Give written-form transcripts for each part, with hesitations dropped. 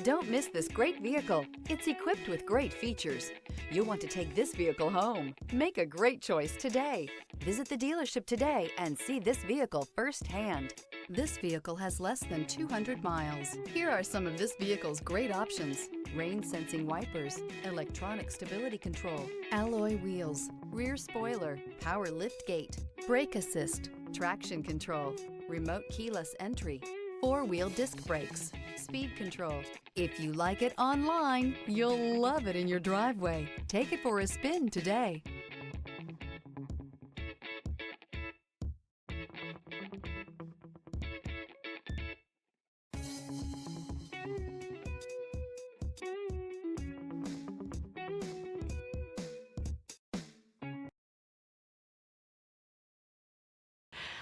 Don't miss this great vehicle. It's equipped with great features. You'll want to take this vehicle home. Make a great choice today. Visit the dealership today and see this vehicle firsthand. This vehicle has less than 200 miles. Here are some of this vehicle's great options: rain-sensing wipers, electronic stability control, alloy wheels, rear spoiler, power liftgate, brake assist, traction control, remote keyless entry, four-wheel disc brakes, speed control. If you like it online, you'll love it in your driveway. Take it for a spin today.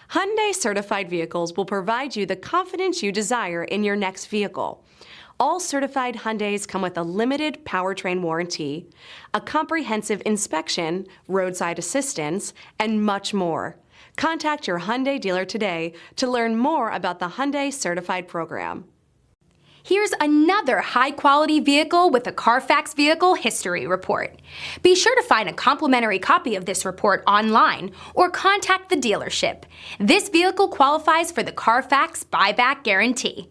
Hyundai certified vehicles will provide you the confidence you desire in your next vehicle. All certified Hyundais come with a limited powertrain warranty, a comprehensive inspection, roadside assistance, and much more. Contact your Hyundai dealer today to learn more about the Hyundai Certified Program. Here's another high-quality vehicle with a Carfax Vehicle History Report. Be sure to find a complimentary copy of this report online or contact the dealership. This vehicle qualifies for the Carfax Buyback Guarantee.